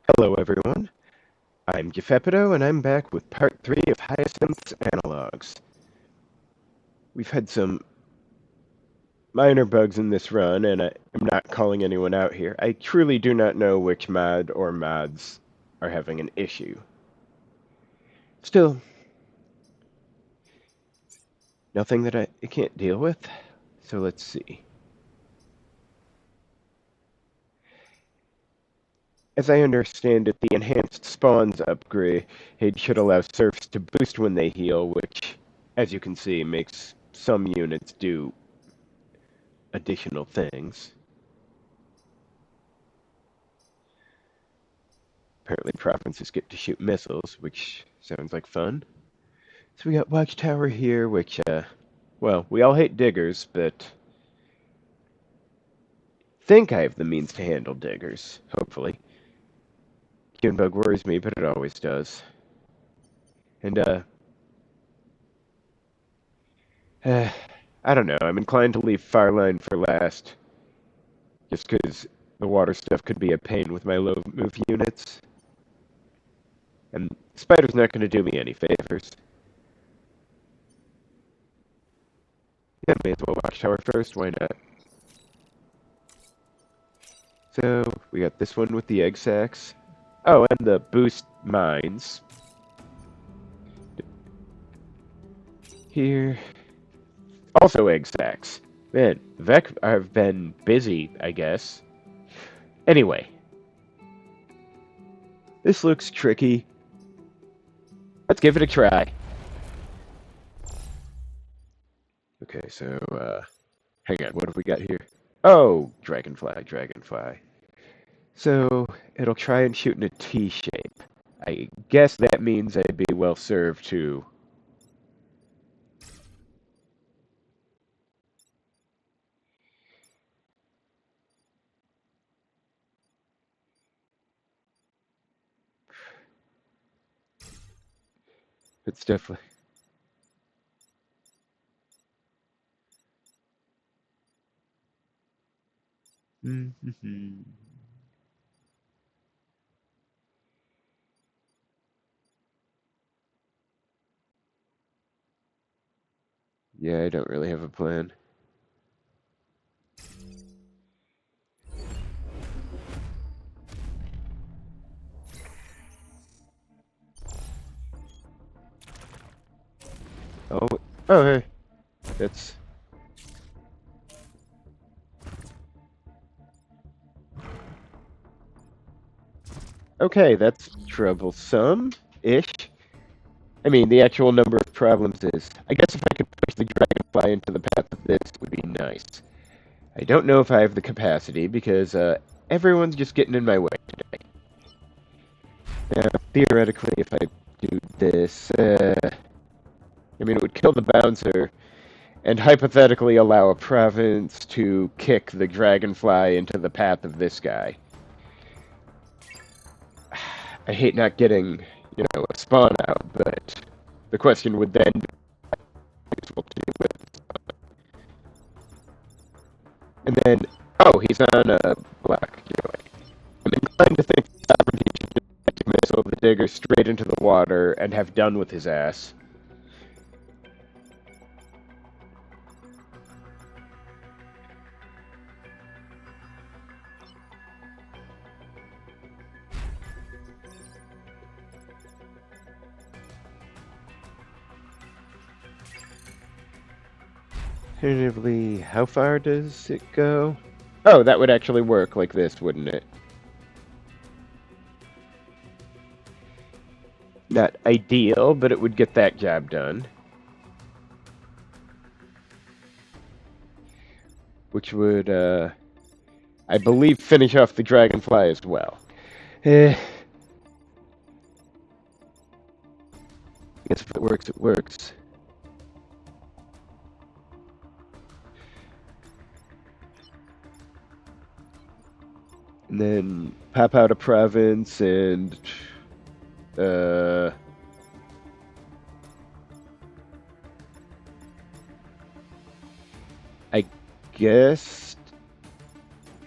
Hello everyone, I'm Gefepido and I'm back with part 3 of Hyacinth's Analogues. We've had some minor bugs in this run and I'm not calling anyone out here. I truly do not know which mod or mods are having an issue. Still, nothing that I can't deal with, so let's see. As I understand it, the enhanced spawns upgrade should allow serfs to boost when they heal, which, as you can see, makes some units do additional things. Apparently provinces get to shoot missiles, which sounds like fun. So we got Watchtower here, which, well, we all hate diggers, but think I have the means to handle diggers, hopefully. Bug worries me, but it always does. And, I don't know, I'm inclined to leave Fireline for last, just because the water stuff could be a pain with my low move units. And Spider's not going to do me any favors. Yeah, may as well Watchtower first, why not? So, we got this one with the egg sacs. Oh, and the boost mines. Here. Also egg sacs. Man, I've been busy, I guess. Anyway. This looks tricky. Let's give it a try. Okay, so, hang on, what have we got here? Oh, dragonfly. So, it'll try and shoot in a T shape. I guess that means I'd be well served to... It's definitely... Yeah, I don't really have a plan. Oh, hey. That's... Okay, that's troublesome-ish. I mean, the actual number of problems is... I guess if I could push the dragonfly into the path of this, would be nice. I don't know if I have the capacity, because, everyone's just getting in my way today. Now, theoretically, if I do this, I mean, it would kill the bouncer, and hypothetically allow a province to kick the dragonfly into the path of this guy. I hate not getting, a spawn out, but the question would then be useful to do with. And then, oh, he's on a black joy. I'm inclined to think Sovereignty should just missile the digger straight into the water and have done with his ass. Tentatively, how far does it go? Oh, that would actually work like this, wouldn't it? Not ideal, but it would get that job done. Which would, I believe, finish off the dragonfly as well. I guess if it works, it works. And then pop out a province and, I guess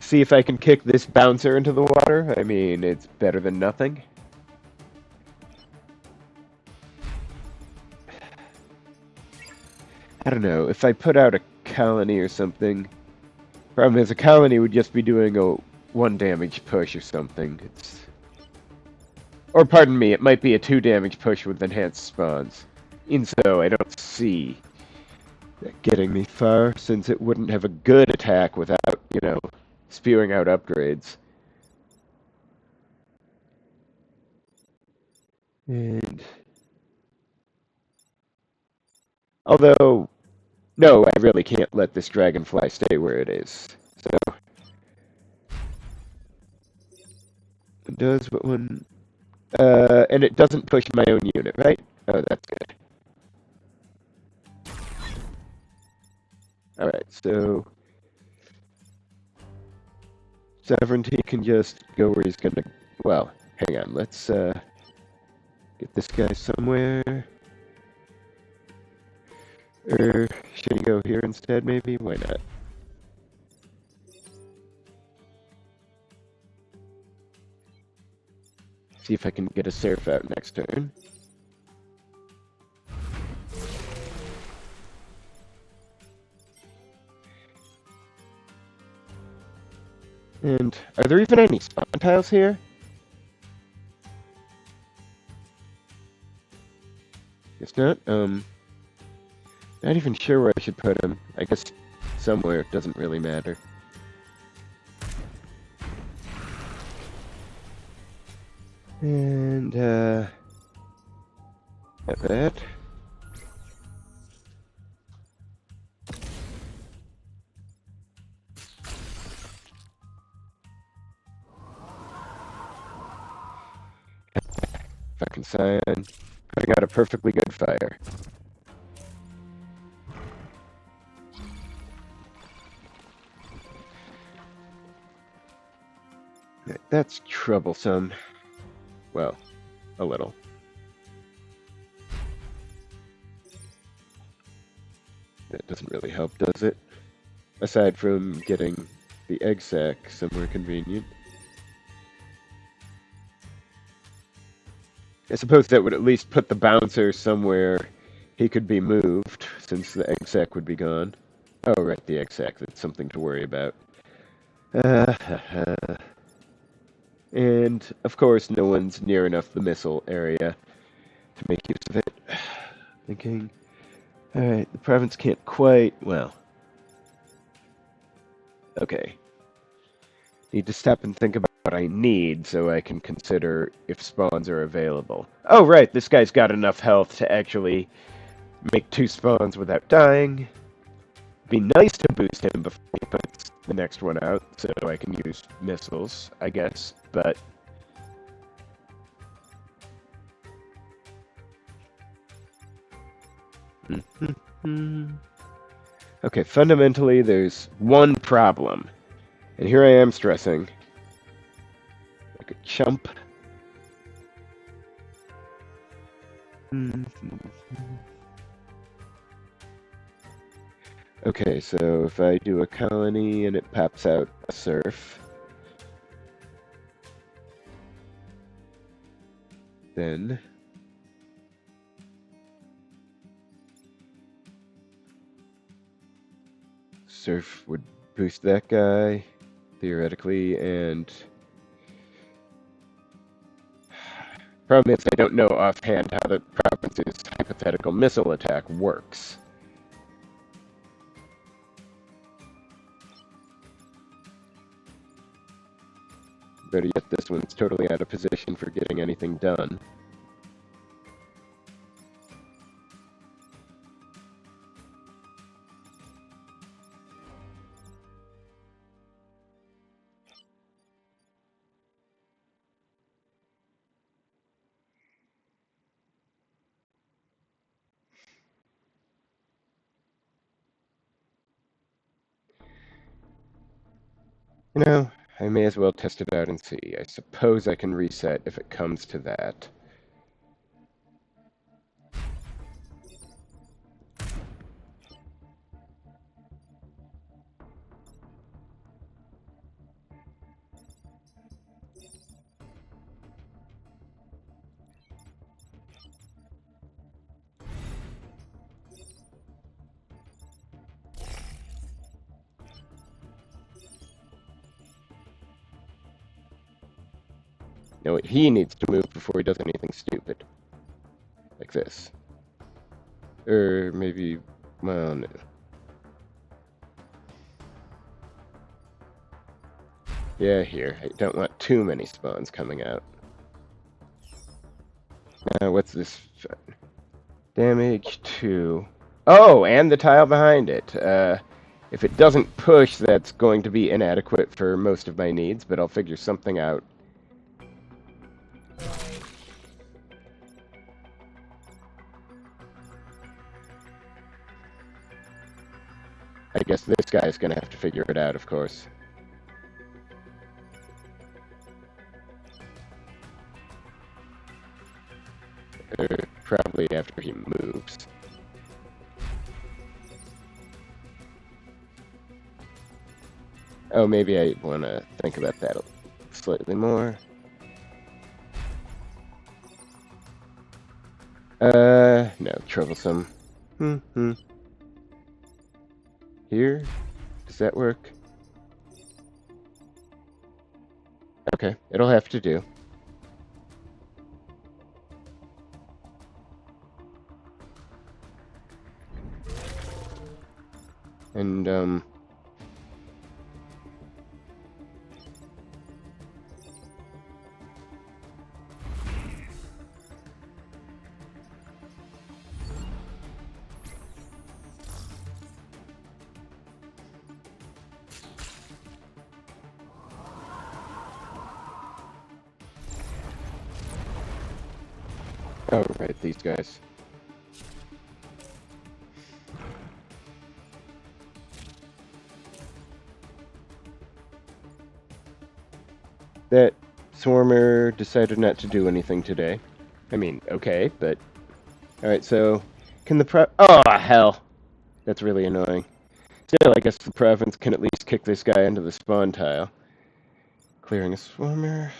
see if I can kick this bouncer into the water. I mean, it's better than nothing. I don't know, if I put out a colony or something... Problem is, a colony would just be doing a 1 damage push or something. Or pardon me, it might be a 2 damage push with enhanced spawns. And so I don't see that getting me far, since it wouldn't have a good attack without, you know, spewing out upgrades. And... although... no, I really can't let this dragonfly stay where it is. So... it does what one... and it doesn't push my own unit, right? Oh, that's good. Alright, so... Sovereignty can just go where he's gonna... well, hang on, let's, get this guy somewhere. Or should he go here instead, maybe? Why not? See if I can get a Seraph out next turn. And are there even any spawn tiles here? Guess not. Not even sure where I should put him. I guess somewhere, it doesn't really matter. And, at that. Fucking Scion. Putting out a perfectly good fire. That's troublesome. Well, a little. That doesn't really help, does it? Aside from getting the egg sac somewhere convenient. I suppose that would at least put the bouncer somewhere he could be moved, since the egg sac would be gone. Oh, right, the egg sac. That's something to worry about. And, of course, no one's near enough the missile area to make use of it. Thinking, alright, the province can't quite, well. Okay. Need to stop and think about what I need so I can consider if spawns are available. Oh, right, this guy's got enough health to actually make 2 spawns without dying. Be nice to boost him before he puts the next one out, so I can use missiles, I guess, but... Okay, fundamentally, there's one problem. And here I am stressing. Like a chump. Okay, so if I do a colony and it pops out a surf, then surf would boost that guy, theoretically, and problem is I don't know offhand how the province's hypothetical missile attack works. Better yet, this one's totally out of position for getting anything done. You know, I may as well test it out and see. I suppose I can reset if it comes to that. No, he needs to move before he does anything stupid. Like this. Or maybe... well, no. Yeah, here. I don't want too many spawns coming out. What's this? Damage 2. Oh, and the tile behind it. If it doesn't push, that's going to be inadequate for most of my needs, but I'll figure something out. I guess this guy's going to have to figure it out, of course. Probably after he moves. Oh, maybe I want to think about that slightly more. No, troublesome. Here? Does that work? Okay, it'll have to do. And, oh, right, these guys. That Swarmer decided not to do anything today. I mean, okay, but... Alright, so... Can the oh, hell! That's really annoying. Still, I guess the province can at least kick this guy into the spawn tile. Clearing a Swarmer...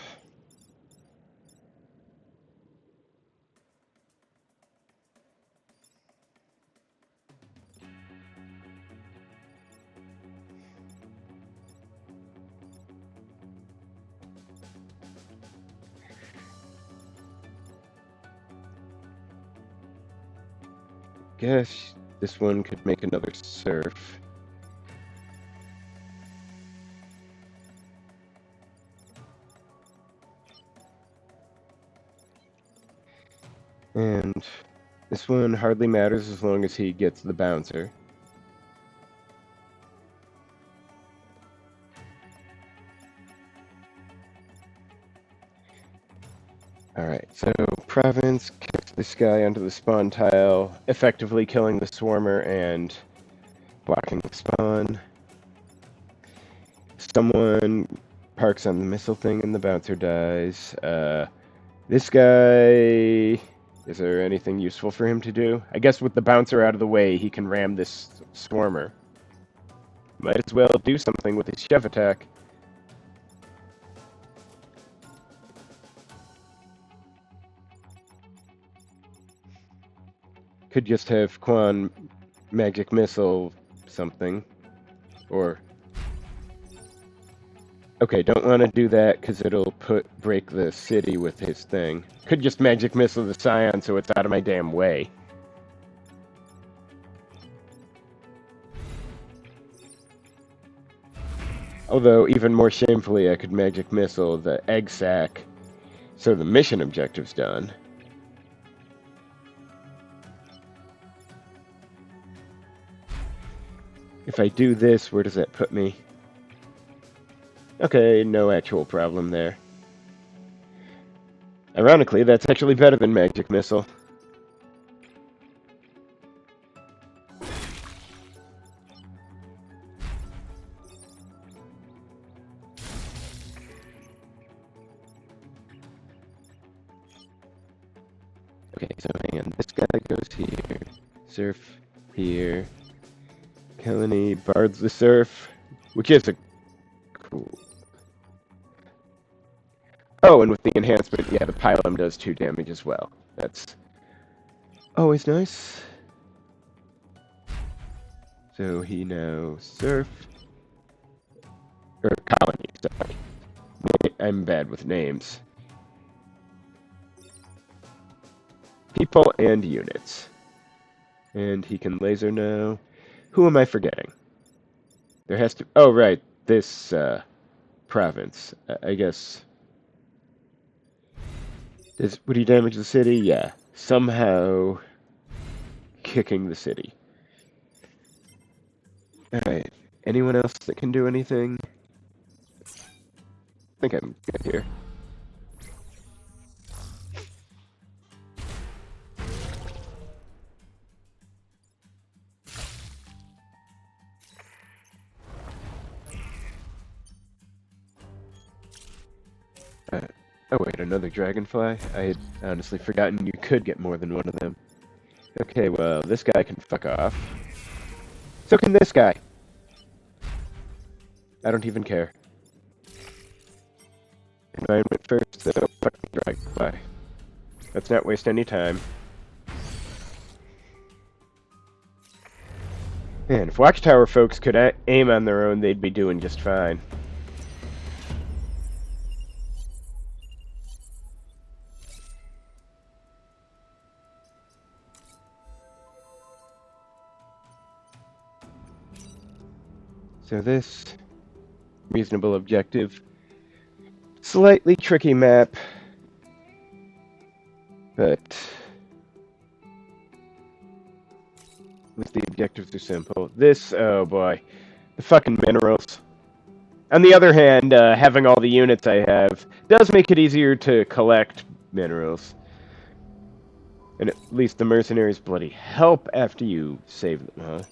Guess this one could make another surf. And this one hardly matters as long as he gets the bouncer. Alright, so Province kicks this guy onto the spawn tile, effectively killing the Swarmer and blocking the spawn. Someone parks on the missile thing and the bouncer dies. This guy... Is there anything useful for him to do? I guess with the bouncer out of the way, he can ram this Swarmer. Might as well do something with his shove attack. Could just have Quan magic missile something. Or... Okay, don't want to do that because it'll break the city with his thing. Could just magic missile the Scion so it's out of my damn way. Although, even more shamefully, I could magic missile the egg sac so the mission objective's done. If I do this, where does that put me? Okay, no actual problem there. Ironically, that's actually better than Magic Missile. Okay, so hang on. This guy goes here. Surf here. Kelly bards the surf, which is a cool... Oh, and with the enhancement, yeah, the pylon does 2 damage as well. That's always nice. So he now surf. Or colony, sorry. I'm bad with names. People and units. And he can laser now. Who am I forgetting? There has to... Oh, right. This province. I guess... Would he damage the city? Yeah. Somehow kicking the city. Alright. Anyone else that can do anything? I think I'm good here. Oh wait, another dragonfly? I had honestly forgotten you could get more than one of them. Okay, well, this guy can fuck off. So can this guy. I don't even care. And mine went first, so fucking dragonfly. Let's not waste any time. Man, if Watchtower folks could aim on their own, they'd be doing just fine. So this, reasonable objective. Slightly tricky map, but at least the objectives are simple. This, oh boy, the fucking minerals. On the other hand, having all the units I have does make it easier to collect minerals. And at least the mercenaries bloody help after you save them, huh?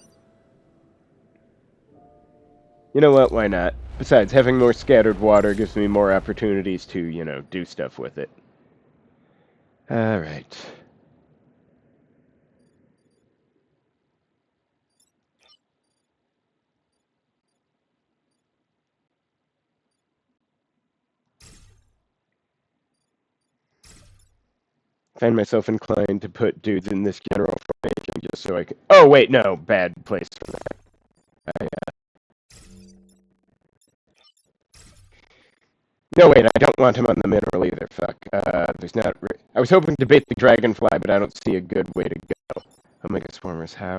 You know what, why not? Besides, having more scattered water gives me more opportunities to, you know, do stuff with it. Alright. Find myself inclined to put dudes in this general formation just so I can... Oh, wait, no, bad place for that. No, wait, I don't want him on the mineral either, fuck. There's not... I was hoping to bait the dragonfly, but I don't see a good way to go. Omega Swarmers, how?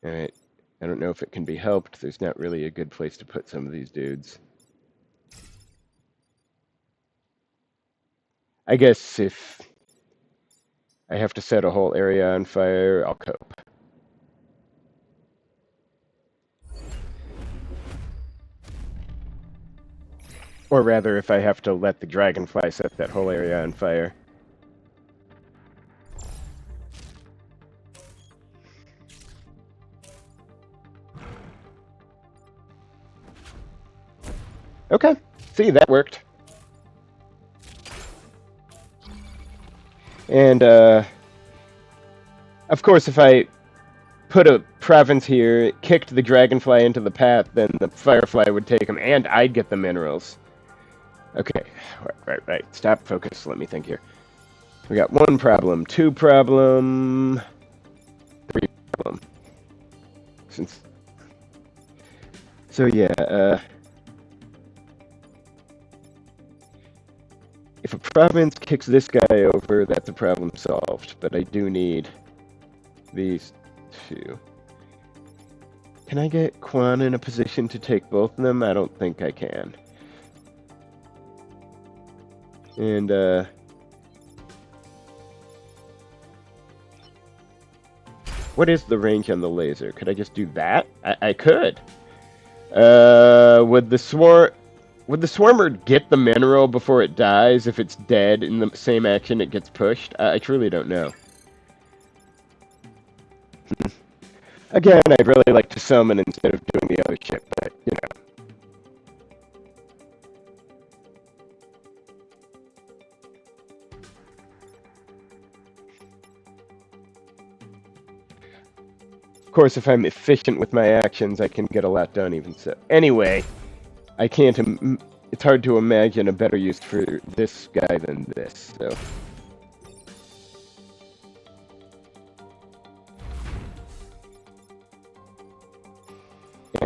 Alright, I don't know if it can be helped. There's not really a good place to put some of these dudes. I guess if I have to set a whole area on fire, I'll cope. Or rather, if I have to let the dragonfly set that whole area on fire. Okay, see, that worked. And, of course, if I put a province here, kicked the dragonfly into the path, then the firefly would take him, and I'd get the minerals. Okay, right. Stop, focus, let me think here. We got 1 problem, 2 problem, 3 problem. So yeah, if a province kicks this guy over, that's a problem solved, but I do need these 2. Can I get Quan in a position to take both of them? I don't think I can. And, what is the range on the laser? Could I just do that? I could. Would the Swarmer get the mineral before it dies if it's dead in the same action it gets pushed? I truly don't know. Again, I'd really like to summon instead of doing the other shit, but, you know. Of course, if I'm efficient with my actions, I can get a lot done even so. Anyway, I can't... it's hard to imagine a better use for this guy than this, so...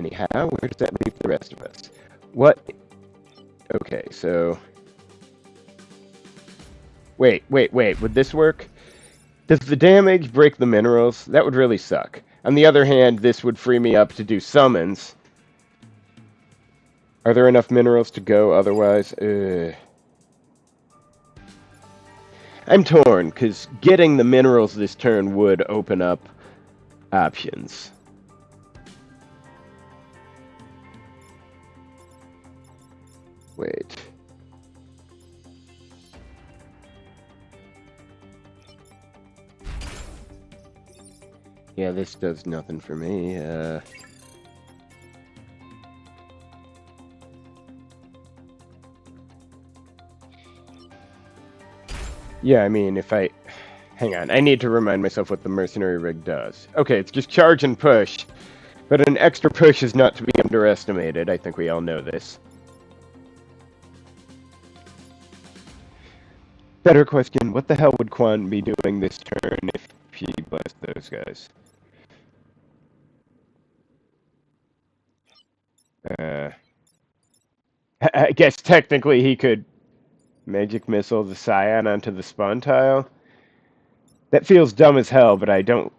Anyhow, where does that leave the rest of us? What? Okay, so... Wait. Would this work? Does the damage break the minerals? That would really suck. On the other hand, this would free me up to do summons. Are there enough minerals to go otherwise? I'm torn, because getting the minerals this turn would open up options. Wait. Yeah, this does nothing for me. Yeah, I mean, if I... Hang on, I need to remind myself what the mercenary rig does. Okay, it's just charge and push. But an extra push is not to be underestimated. I think we all know this. Better question, what the hell would Quan be doing this turn if he blessed those guys? I guess technically he could magic missile the Scion onto the spawn tile. That feels dumb as hell, but I'm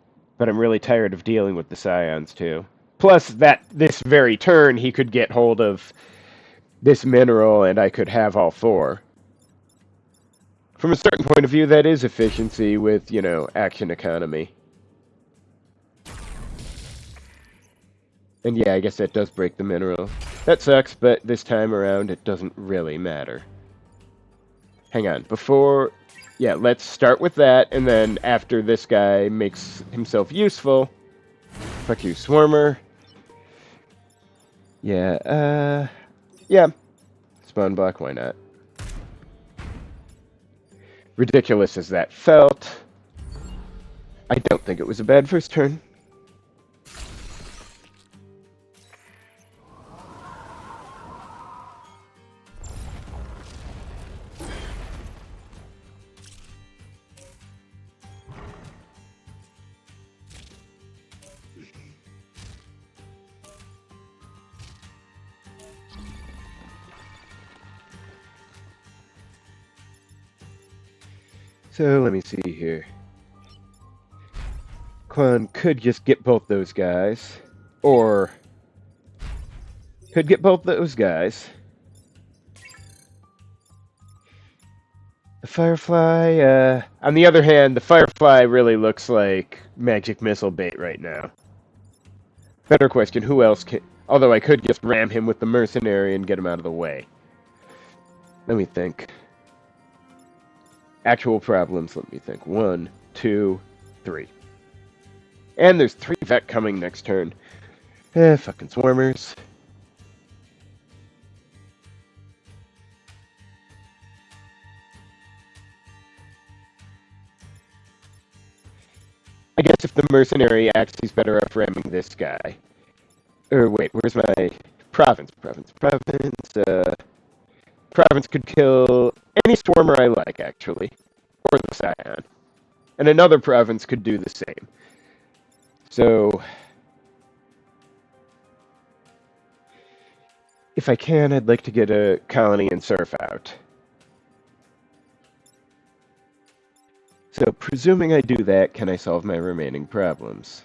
really tired of dealing with the Scions too. Plus, this very turn, he could get hold of this mineral, and I could have all four. From a certain point of view, that is efficiency with, action economy. And yeah, I guess that does break the mineral. That sucks, but this time around, it doesn't really matter. Hang on, before... Yeah, let's start with that, and then after this guy makes himself useful... Fuck you, Swarmer. Yeah, yeah. Spawn block, why not? Ridiculous as that felt, I don't think it was a bad first turn. So, let me see here. Quan could just get both those guys. Or... could get both those guys. The Firefly, on the other hand, the Firefly really looks like magic missile bait right now. Better question, who else can... Although I could just ram him with the Mercenary and get him out of the way. Let me think. Actual problems, let me think. 1, 2, 3. And there's 3 Vet coming next turn. Fucking Swarmers. I guess if the Mercenary acts, he's better off ramming this guy. Or wait, where's my... Province. Province could kill any Swarmer I like, actually. Or the Scion. And another Province could do the same. So... if I can, I'd like to get a Colony and Surf out. So, presuming I do that, can I solve my remaining problems?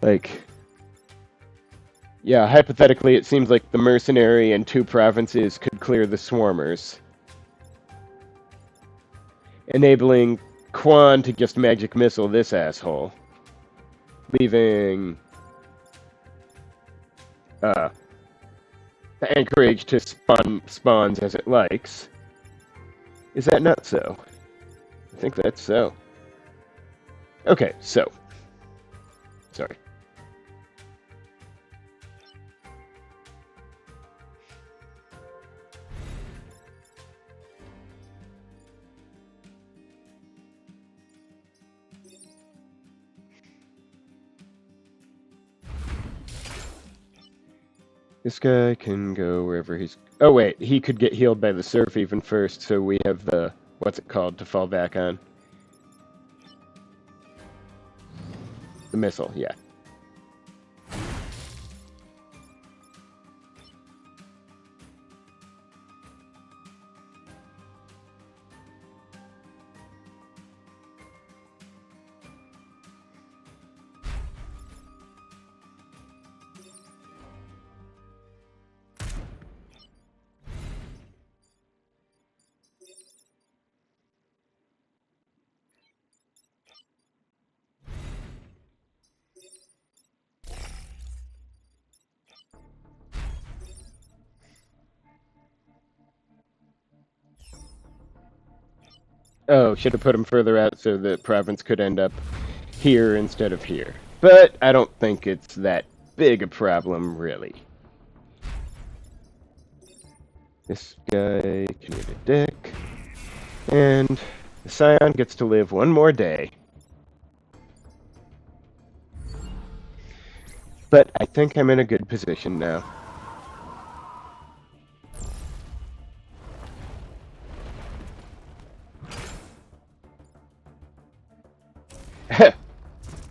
Like... yeah, hypothetically, it seems like the Mercenary and 2 Provinces could clear the Swarmers. Enabling Quan to just magic missile this asshole. Leaving... the Anchorage to spawns as it likes. Is that not so? I think that's so. Okay, so. Sorry. This guy can go wherever he's... oh, wait. He could get healed by the surf even first, so we have the... what's it called to fall back on? The missile, yeah. Oh, should have put him further out so the province could end up here instead of here. But I don't think it's that big a problem, really. This guy can eat a dick. And the Scion gets to live one more day. But I think I'm in a good position now.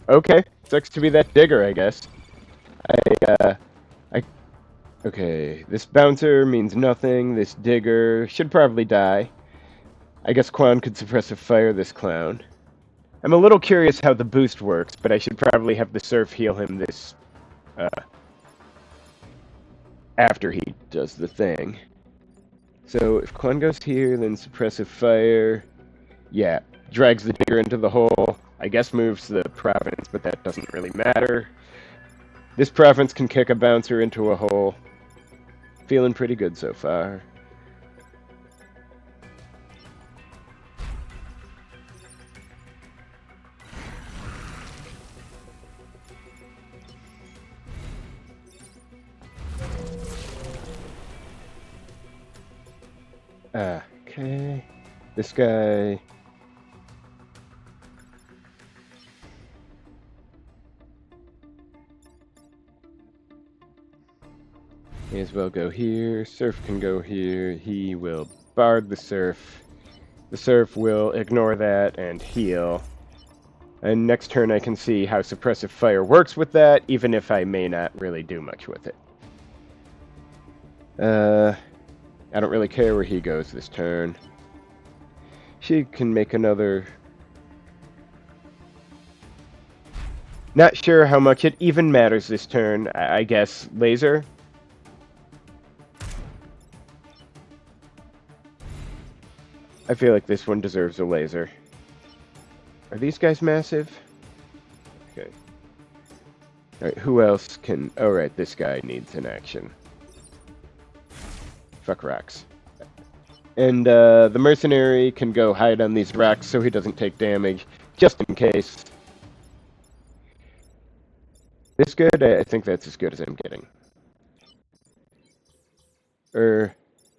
Okay, sucks to be that digger, I guess. Okay, this bouncer means nothing. This digger should probably die. I guess Quan could suppress a fire this clown. I'm a little curious how the boost works, but I should probably have the surf heal him this, after he does the thing. So if Quan goes here, then suppressive fire, yeah, drags the digger into the hole. I guess moves the province, but that doesn't really matter. This province can kick a bouncer into a hole. Feeling pretty good so far. Okay. This guy. May as well go here. Surf can go here. He will bard the surf. The surf will ignore that and heal. And next turn I can see how suppressive fire works with that, even if I may not really do much with it. I don't really care where he goes this turn. She can make another... Not sure how much it even matters this turn. I guess laser? I feel like this one deserves a laser. Are these guys massive? Okay. Alright, who else can... Oh, right, this guy needs an action. Fuck rocks. And the mercenary can go hide on these rocks so he doesn't take damage, just in case. This good? I think that's as good as I'm getting.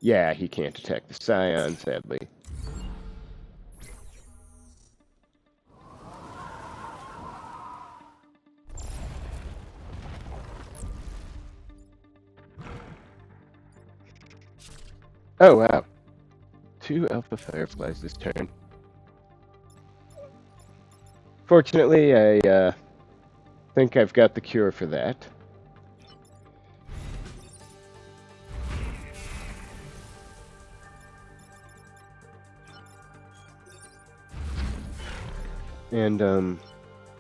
Yeah, he can't attack the Scion, sadly. Oh, wow. 2 Alpha Fireflies this turn. Fortunately, I think I've got the cure for that. And,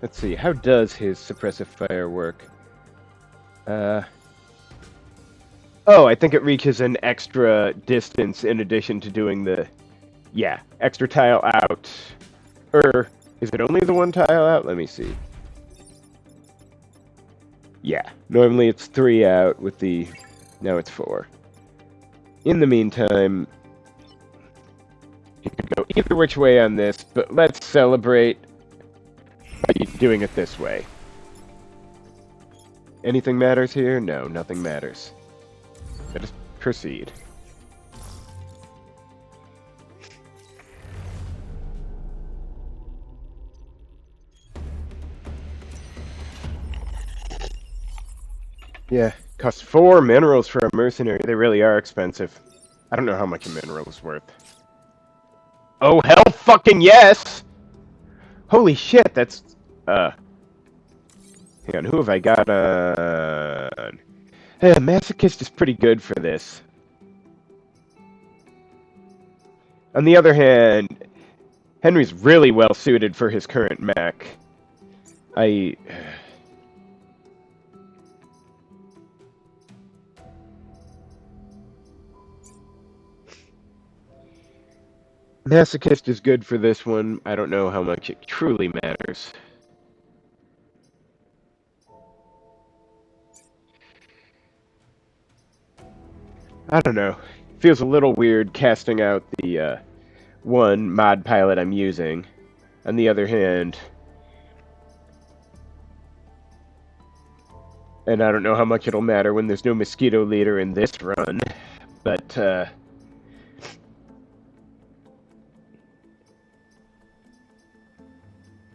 let's see, how does his suppressive fire work? Oh, I think it reaches an extra distance in addition to doing the... Yeah, extra tile out. Is it only the one tile out? Let me see. Yeah, normally it's 3 out with the... Now it's 4. In the meantime, you can go either which way on this, but let's celebrate by doing it this way. Anything matters here? No, nothing matters. Let us proceed. Yeah, costs 4 minerals for a mercenary. They really are expensive. I don't know how much a mineral is worth. Oh, hell fucking yes! Holy shit, that's... Hang on, who have I got on? Masochist is pretty good for this. On the other hand, Henry's really well suited for his current mech. Masochist is good for this one. I don't know how much it truly matters. I don't know. Feels a little weird casting out the one mod pilot I'm using. On the other hand, and I don't know how much it'll matter when there's no mosquito leader in this run, but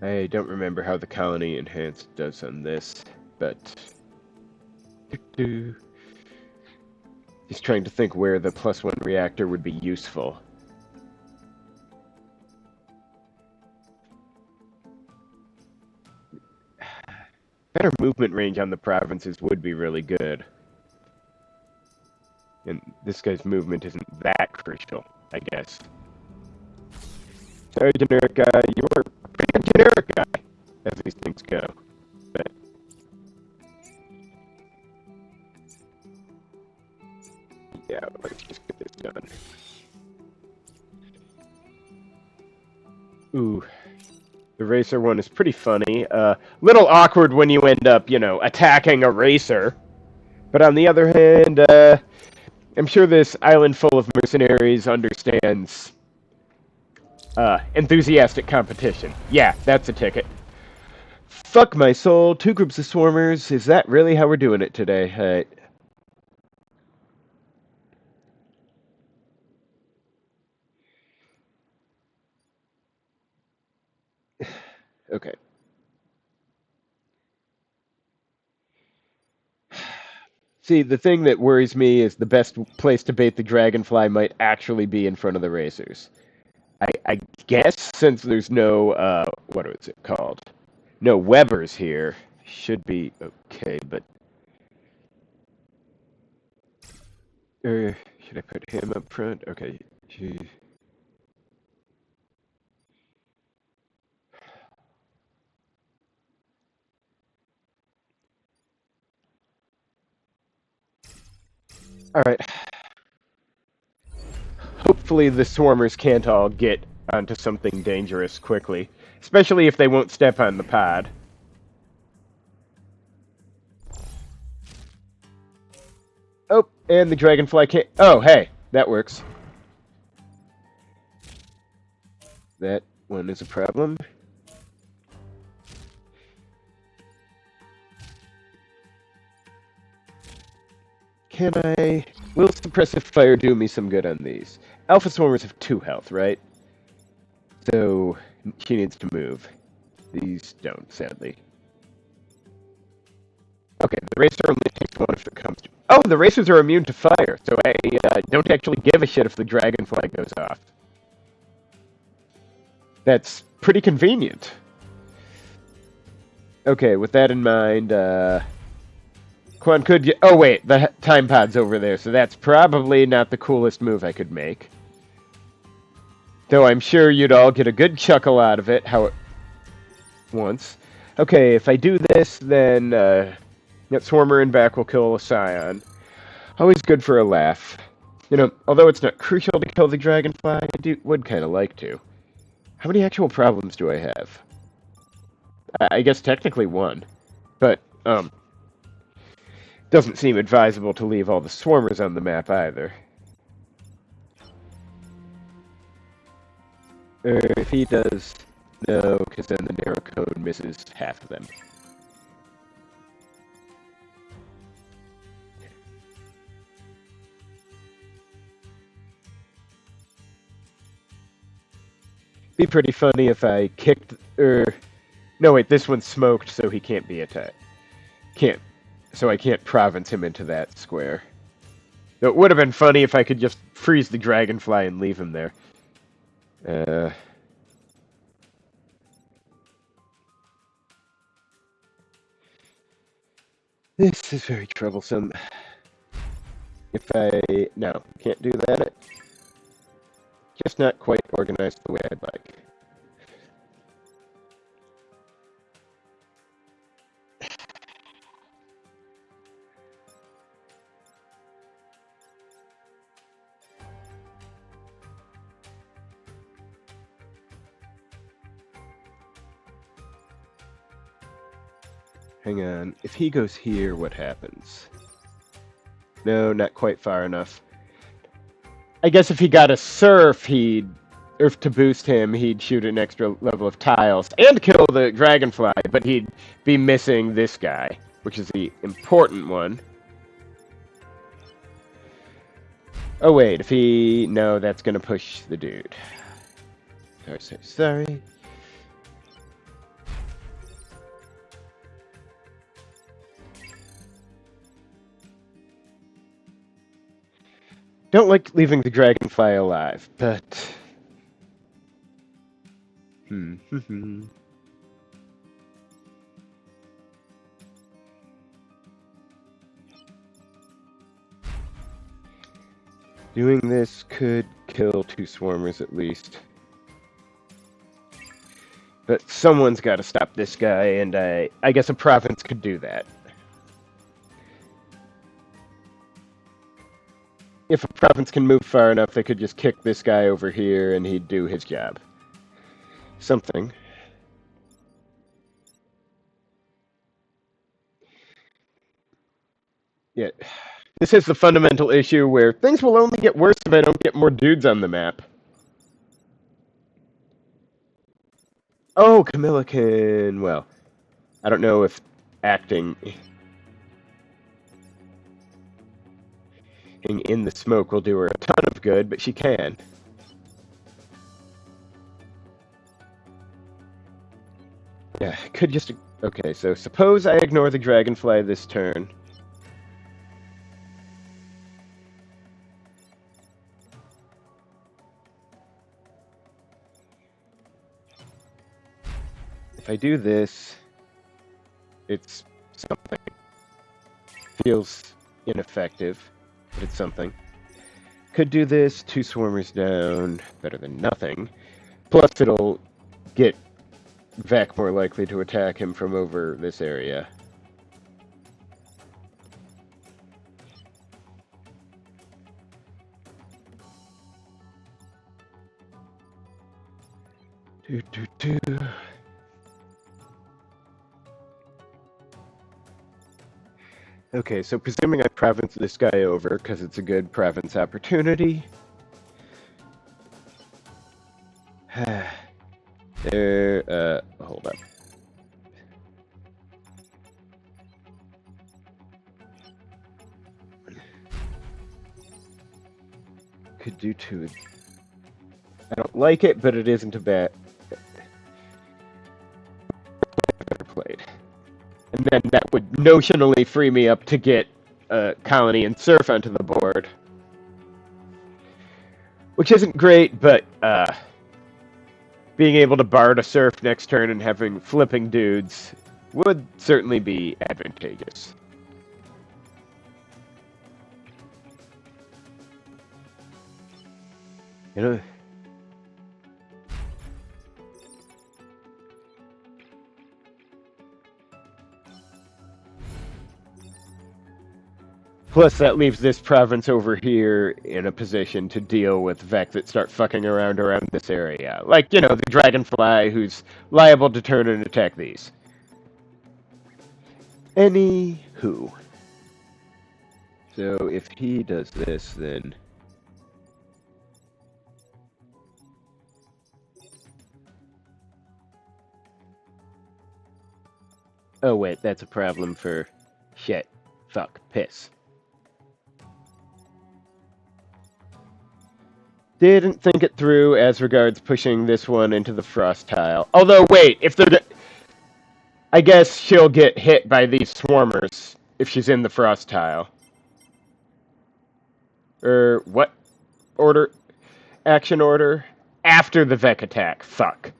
I don't remember how the colony enhanced does on this, but just trying to think where the +1 reactor would be useful. Better movement range on the provinces would be really good. And this guy's movement isn't that crucial, I guess. Sorry, generic guy. You're a pretty good generic guy, as these things go. But yeah, let's just get this done. Ooh. The racer one is pretty funny. Little awkward when you end up, attacking a racer. But on the other hand, I'm sure this island full of mercenaries understands enthusiastic competition. Yeah, that's a ticket. Fuck my soul. 2 groups of swarmers. Is that really how we're doing it today? Alright. Okay. See, the thing that worries me is the best place to bait the dragonfly might actually be in front of the racers. I guess since there's no, what is it called? No Webbers here, should be okay, but... should I put him up front? Okay. Alright. Hopefully the swarmers can't all get onto something dangerous quickly. Especially if they won't step on the pod. Oh, and the dragonfly can't... Oh, hey, that works. That one is a problem. Can I... Will suppressive fire do me some good on these? Alpha swarmers have 2 health, right? So, she needs to move. These don't, sadly. Okay, the racer only takes 1 if it comes to... Oh, the racers are immune to fire, so I don't actually give a shit if the dragonfly goes off. That's pretty convenient. Okay, with that in mind, Quan could get... Oh, wait, the time pod's over there, so that's probably not the coolest move I could make. Though I'm sure you'd all get a good chuckle out of it, once. Okay, if I do this, then, that Swarmer in back will kill a Scion. Always good for a laugh. Although it's not crucial to kill the Dragonfly, I would kind of like to. How many actual problems do I have? I guess technically 1. But, doesn't seem advisable to leave all the Swarmers on the map either. If he does, no, because then the narrow cone misses half of them. Be pretty funny if I kicked, no wait, this one's smoked, so he can't be attacked. So I can't province him into that square. Though it would have been funny if I could just freeze the dragonfly and leave him there. This is very troublesome. No, can't do that. Just not quite organized the way I'd like. Hang on. If he goes here, what happens? No, not quite far enough. I guess if he got a surf, he'd... or to boost him, he'd shoot an extra level of tiles and kill the dragonfly, but he'd be missing this guy, which is the important one. Oh wait, if he... No, that's gonna push the dude. Sorry. Don't like leaving the dragonfly alive, but... Doing this could kill 2 swarmers at least. But someone's got to stop this guy, and I guess a province could do that. If a province can move far enough, they could just kick this guy over here, and he'd do his job. Something. Yeah. This is the fundamental issue where things will only get worse if I don't get more dudes on the map. Oh, Camilla can... Well, I don't know if acting in the smoke will do her a ton of good, but she can. Yeah, could just... Okay, so suppose I ignore the dragonfly this turn. If I do this, it's something. Feels ineffective, but it's something. Could do this, 2 swarmers down, better than nothing. Plus it'll get Vec more likely to attack him from over this area. Okay, so presuming I province this guy over, because it's a good province opportunity. Hold up. Could do 2. I don't like it, but it isn't a bad... Better played. And then that would notionally free me up to get Colony and Surf onto the board. Which isn't great, but being able to Bard a Surf next turn and having flipping dudes would certainly be advantageous. You know... Plus, that leaves this province over here in a position to deal with Vec that start fucking around this area. Like, you know, the Dragonfly, who's liable to turn and attack these. Anywho. So, if he does this, then... Oh, wait, that's a problem for... Shit. Fuck. Piss. Didn't think it through as regards pushing this one into the frost tile. Although, wait, if they're... I guess she'll get hit by these swarmers if she's in the frost tile. What? Order? Action order? After the Vec attack. Fuck.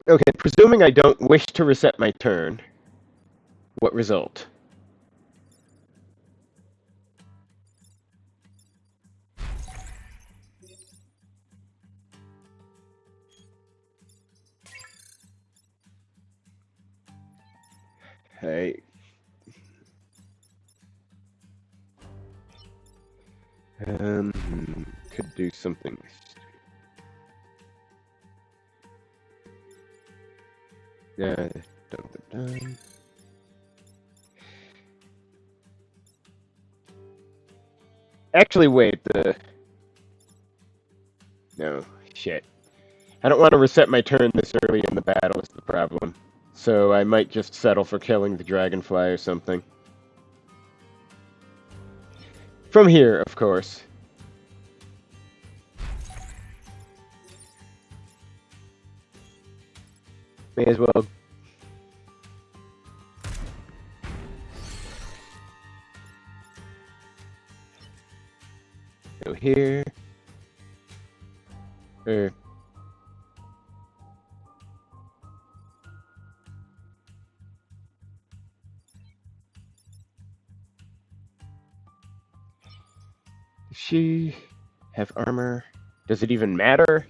Okay, presuming I don't wish to reset my turn, what result? Hey. Could do something. Yeah, done. Actually, wait, No, shit. I don't want to reset my turn this early in the battle is the problem. So I might just settle for killing the dragonfly or something. From here, of course. May as well. Go here. Is she have armor? Does it even matter?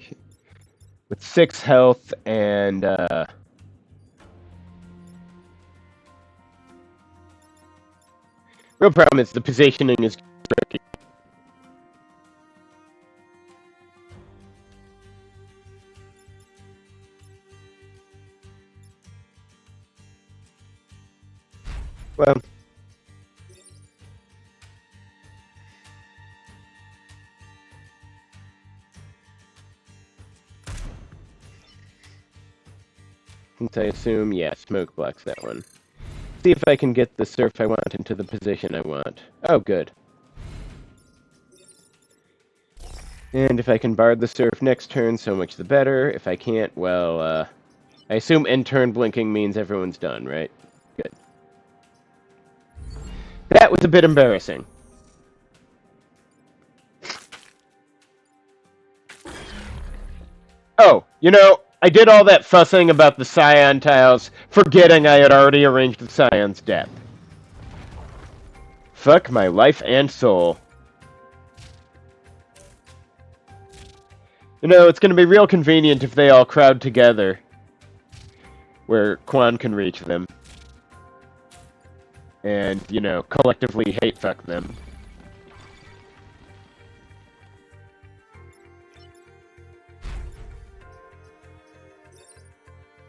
With 6 health and real problem is the positioning is tricky. Well, since I assume, yeah, smoke blocks that one. See if I can get the surf I want into the position I want. Oh, good. And if I can bard the surf next turn, so much the better. If I can't, well, I assume end turn blinking means everyone's done, right? Good. That was a bit embarrassing. Oh, you know, I did all that fussing about the Scion tiles, forgetting I had already arranged the Scion's death. Fuck my life and soul. You know, it's going to be real convenient if they all crowd together, where Quan can reach them. And, you know, collectively hate fuck them.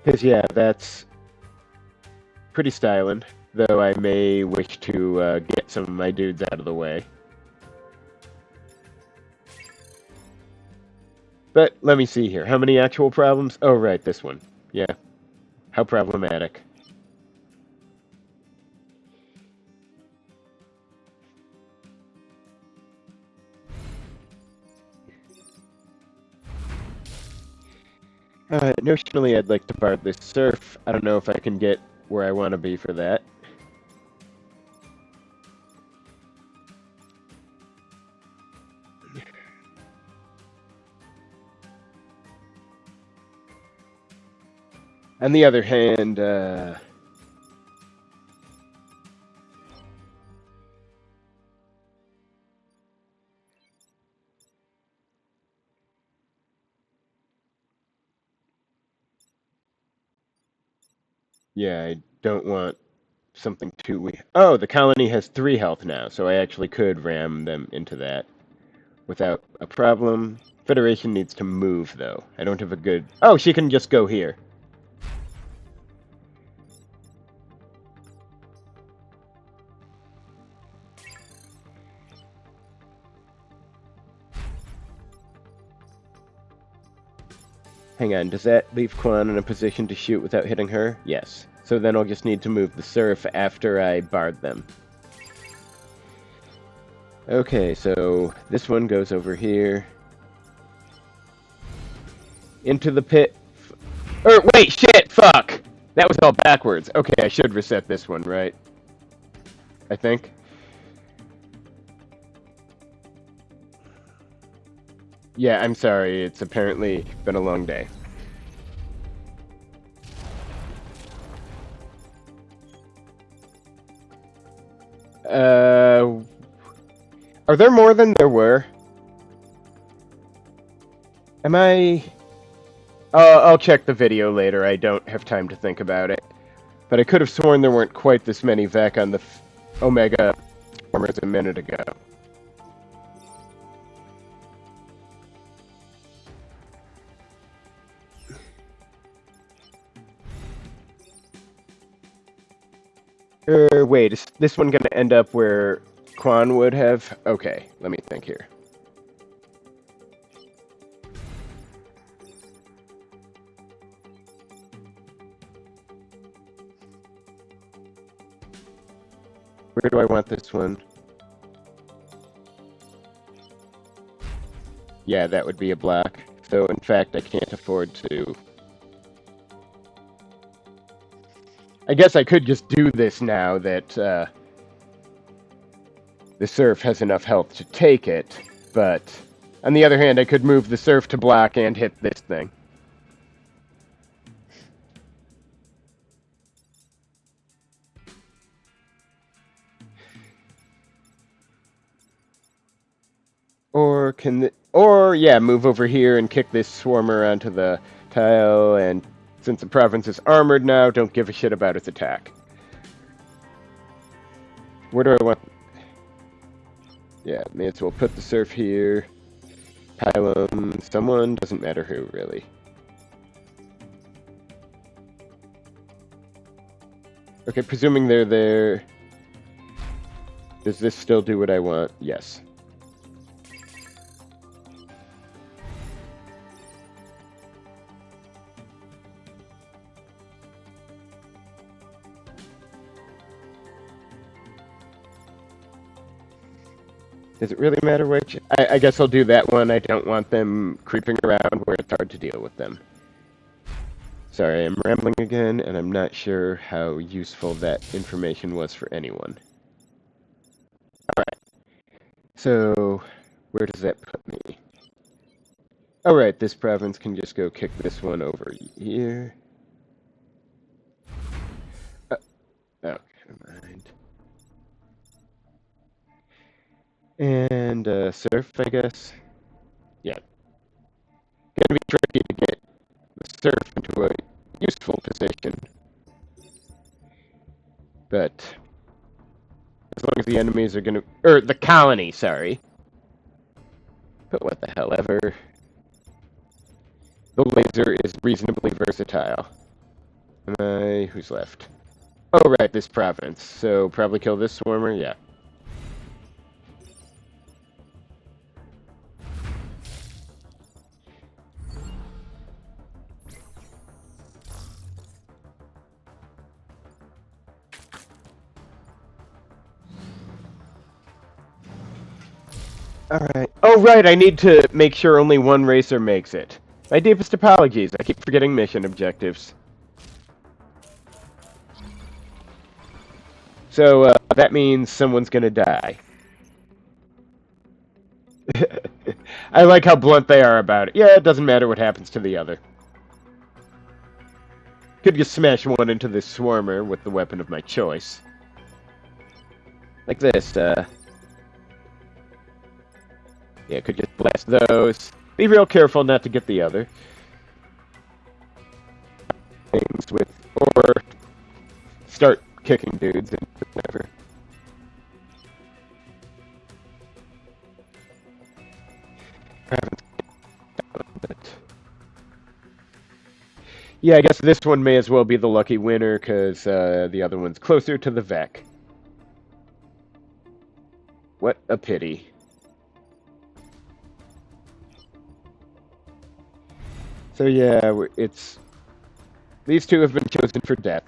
Because, yeah, that's pretty styling, though I may wish to get some of my dudes out of the way. But let me see here. How many actual problems? Oh, right, this one. Yeah. How problematic. Notionally, I'd like to bard this surf. I don't know if I can get where I want to be for that. On the other hand, yeah, I don't want something too weak. Oh, the colony has 3 health now, so I actually could ram them into that without a problem. Federation needs to move, though. I don't have a good... Oh, she can just go here. Hang on, does that leave Quan in a position to shoot without hitting her? Yes. So then I'll just need to move the surf after I bard them. Okay, so this one goes over here. Into the pit. Wait, shit, fuck! That was all backwards. Okay, I should reset this one, right? I think. Yeah, I'm sorry. It's apparently been a long day. Are there more than there were? Am I... I'll check the video later. I don't have time to think about it. But I could have sworn there weren't quite this many Vec on the Omega Formers a minute ago. Wait, is this one going to end up where Quan would have? Okay, let me think here. Where do I want this one? Yeah, that would be a block. So, in fact, I can't afford to... I guess I could just do this now that the Surf has enough health to take it, but on the other hand, I could move the Surf to block and hit this thing. Or yeah, move over here and kick this Swarmer onto the tile, and since the province is armored now, don't give a shit about its attack. Where do I want... Yeah, may as well put the Surf here. Pile someone, doesn't matter who, really. Okay, presuming they're there... Does this still do what I want? Yes. Does it really matter which? I guess I'll do that one. I don't want them creeping around where it's hard to deal with them. Sorry, I'm rambling again, and I'm not sure how useful that information was for anyone. Alright. So, where does that put me? Alright, this province can just go kick this one over here. Oh, never mind. And Surf, I guess. Yeah. Gonna be tricky to get the Surf into a useful position. But as long as the enemies are gonna... the colony, sorry. But what the hell ever. The laser is reasonably versatile. Who's left? Oh, right, this province. So probably kill this Swarmer, yeah. Alright. Oh, right, I need to make sure only one racer makes it. My deepest apologies. I keep forgetting mission objectives. So, that means someone's gonna die. I like how blunt they are about it. Yeah, it doesn't matter what happens to the other. Could just smash one into this Swarmer with the weapon of my choice. Like this, yeah, could just blast those. Be real careful not to get the other. Things with... Or start kicking dudes and whatever. Yeah, I guess this one may as well be the lucky winner, because the other one's closer to the Vec. What a pity. So yeah, it's... These two have been chosen for death.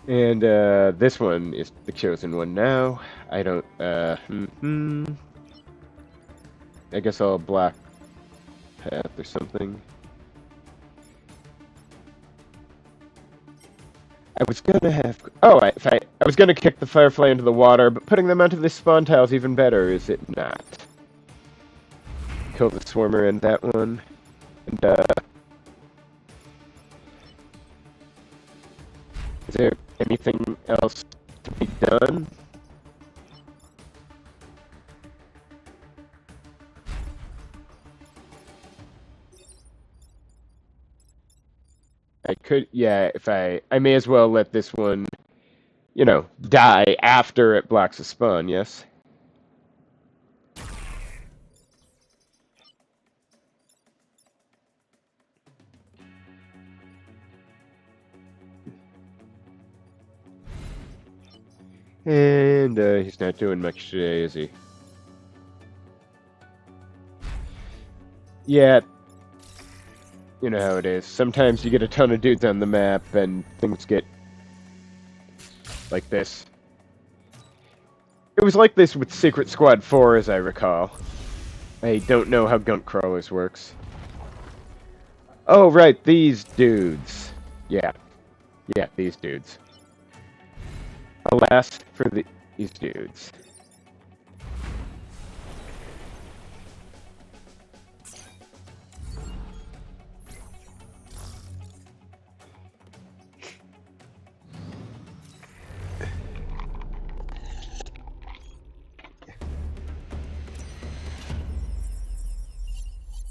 And this one is the chosen one now. I don't... I guess I'll block path or something. I was gonna have... Oh, I was gonna kick the Firefly into the water, but putting them onto this spawn tile is even better, is it not? Kill the Swarmer and that one. And, is there anything else to be done? I could, yeah, if I may as well let this one, you know, die after it blocks a spawn, yes? And he's not doing much today, is he? Yeah. You know how it is. Sometimes you get a ton of dudes on the map and things get like this. It was like this with Secret Squad 4, as I recall. I don't know how Gunk Crawlers works. Oh, right, these dudes. Yeah. Yeah, these dudes. Alas for these dudes.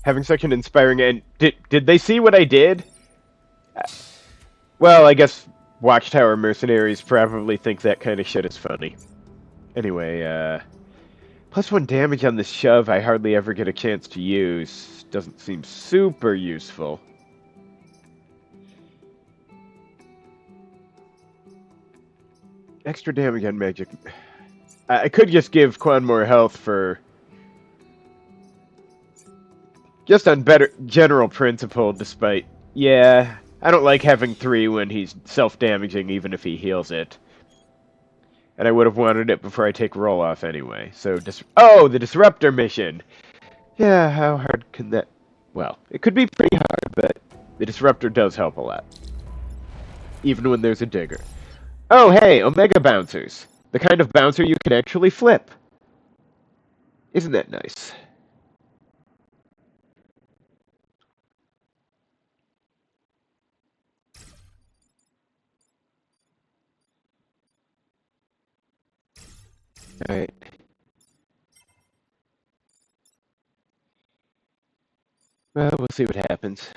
Having such an inspiring end. Did they see what I did? Well, I guess Watchtower mercenaries probably think that kind of shit is funny. Anyway, +1 damage on this shove I hardly ever get a chance to use. Doesn't seem super useful. Extra damage on magic. I could just give Quan more health for... Just on better general principle, despite... Yeah, I don't like having 3 when he's self-damaging, even if he heals it. And I would have wanted it before I take roll-off anyway. So, oh, the Disruptor mission! Yeah, how hard can that... Well, it could be pretty hard, but the Disruptor does help a lot. Even when there's a Digger. Oh, hey, Omega Bouncers! The kind of bouncer you can actually flip. Isn't that nice? Alright. Well, we'll see what happens.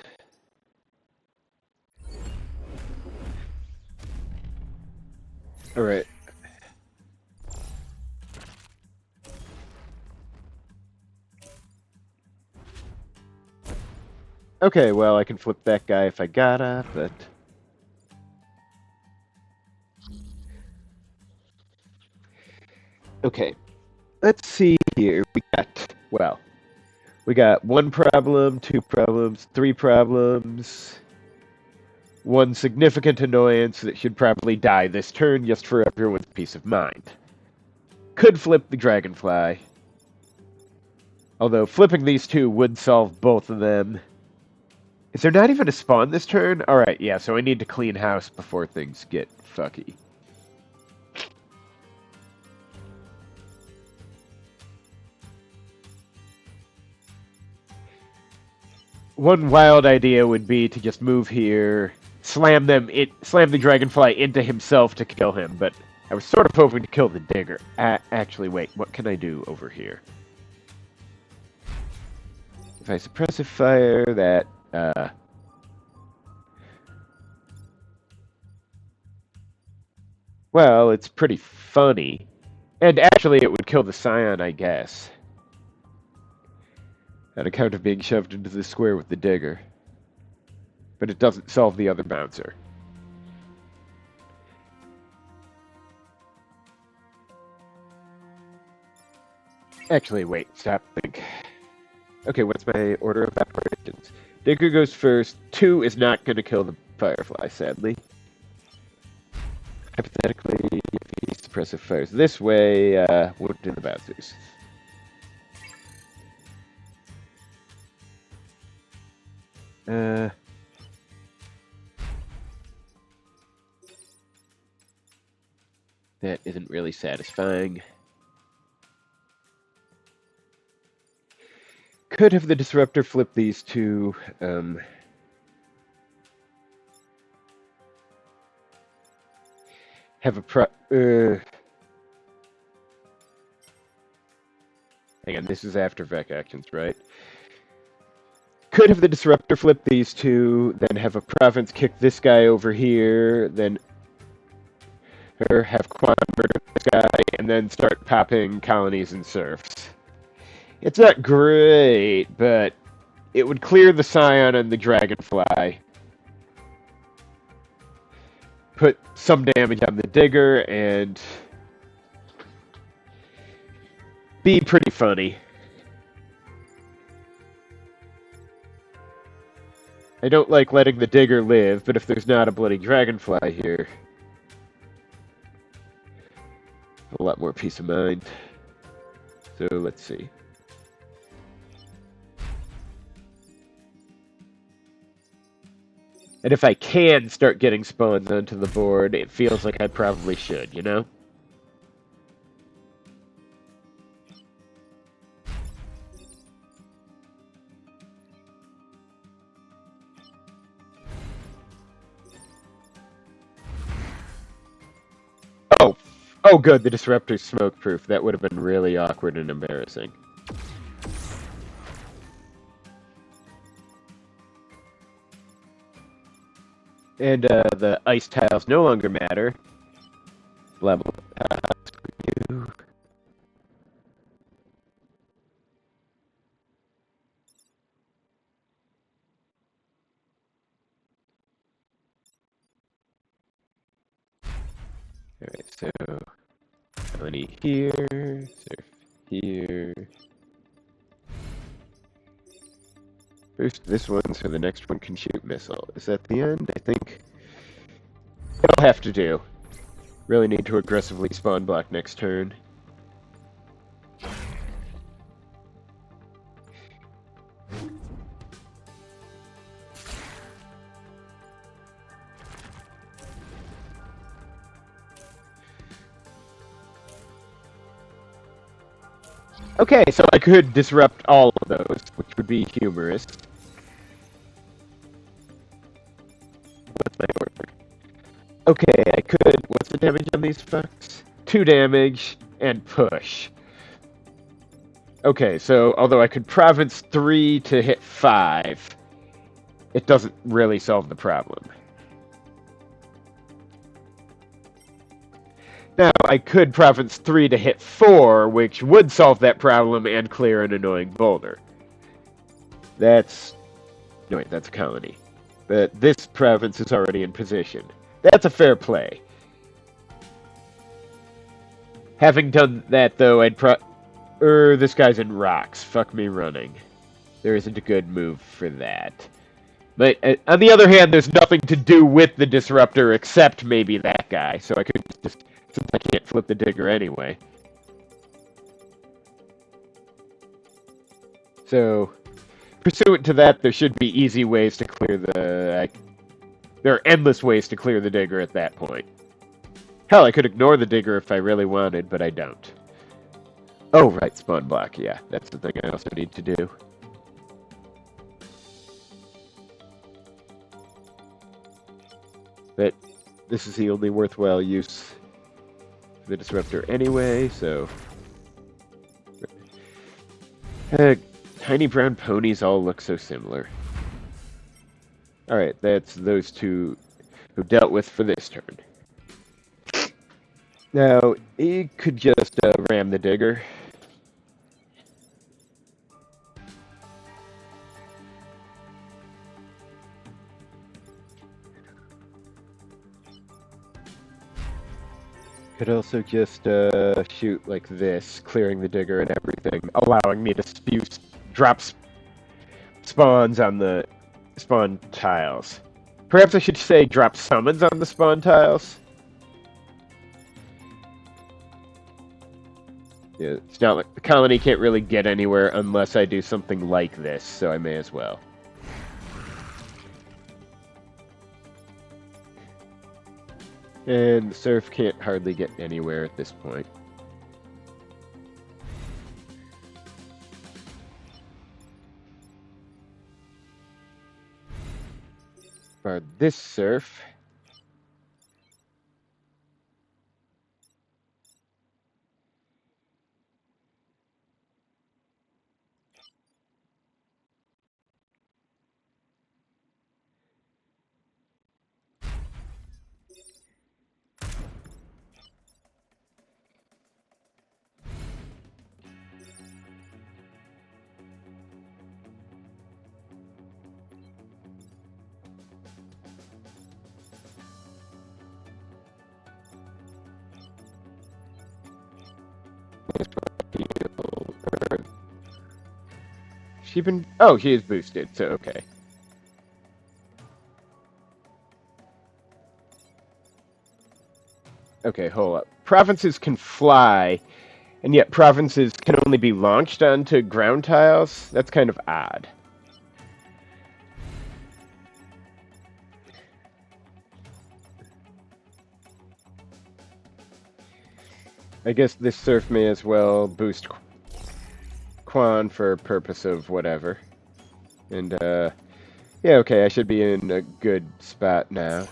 Alright. Okay, well, I can flip that guy if I gotta, but... Okay. Let's see here. We got 1 problem, 2 problems, 3 problems, 1 significant annoyance that should probably die this turn just for everyone's peace of mind. Could flip the Dragonfly. Although flipping these 2 would solve both of them. Is there not even a spawn this turn? Alright, yeah, so I need to clean house before things get fucky. One wild idea would be to just move here, slam the Dragonfly into himself to kill him, but I was sort of hoping to kill the Digger. Actually, wait, what can I do over here? If I suppressive fire that, well, it's pretty funny. And actually, it would kill the Scion, I guess. On account of being shoved into the square with the Digger. But it doesn't solve the other bouncer. Actually, wait, stop, think. Okay, what's my order of operations? Digger goes first. 2 is not going to kill the Firefly, sadly. Hypothetically, if he suppressive fires this way, won't do the bouncers. That isn't really satisfying. Could have the Disruptor flip these 2, have a hang on, this is after Vec actions, right? Could have the Disruptor flip these 2, then have a Province kick this guy over here, then have Quan murder this guy, and then start popping colonies and serfs. It's not great, but it would clear the Scion and the Dragonfly. Put some damage on the Digger, and be pretty funny. I don't like letting the Digger live, but if there's not a bloody Dragonfly here... A lot more peace of mind. So let's see. And if I can start getting spawns onto the board, it feels like I probably should, you know? Oh! Oh good, the Disruptor's smoke-proof. That would have been really awkward and embarrassing. And the ice tiles no longer matter. Level. You. Alright, so Melanie here, Surf here. Boost this one so the next one can shoot missile. Is that the end? I think it'll have to do. Really need to aggressively spawn block next turn. Okay, so I could disrupt all of those, which would be humorous. What's my order? Okay, I could... What's the damage on these fucks? 2 damage and push. Okay, so although I could province 3 to hit 5, it doesn't really solve the problem. Now, I could province 3 to hit 4, which would solve that problem and clear an annoying boulder. That's... No, wait, that's a colony. But this province is already in position. That's a fair play. Having done that, though, I'd this guy's in rocks. Fuck me running. There isn't a good move for that. But, on the other hand, there's nothing to do with the Disruptor except maybe that guy, so I could just... Since I can't flip the digger anyway. So, pursuant to that, there should be easy ways to clear the... there are endless ways to clear the digger at that point. Hell, I could ignore the digger if I really wanted, but I don't. Oh, right, spawn block, yeah. That's the thing I also need to do. But this is the only worthwhile use for the Disruptor anyway, so... tiny brown ponies all look so similar. Alright, that's those two who dealt with for this turn. Now, he could just ram the digger. Could also just shoot like this, clearing the digger and everything, allowing me to drop spawns on the spawn tiles. Perhaps I should say drop summons on the spawn tiles. Yeah, it's not like the colony can't really get anywhere unless I do something like this, so I may as well. And the surf can't hardly get anywhere at this point. For this surf... She been... Oh, she is boosted, so okay. Okay, hold up. provinces can fly, and yet provinces can only be launched onto ground tiles. That's kind of odd. I guess this surf may as well boost Quan for purpose of whatever. And, yeah, okay, I should be in a good spot now.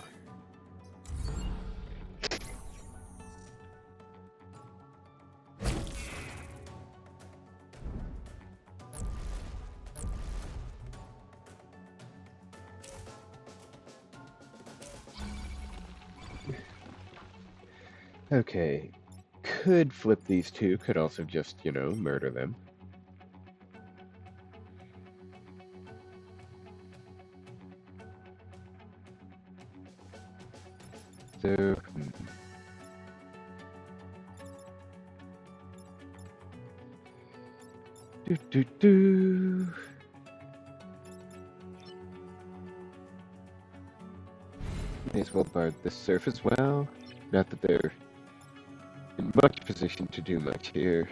Okay, could flip these two, could also just, you know, murder them. So, do. May as well guard this surf as well. Not that they're in much position to do much here.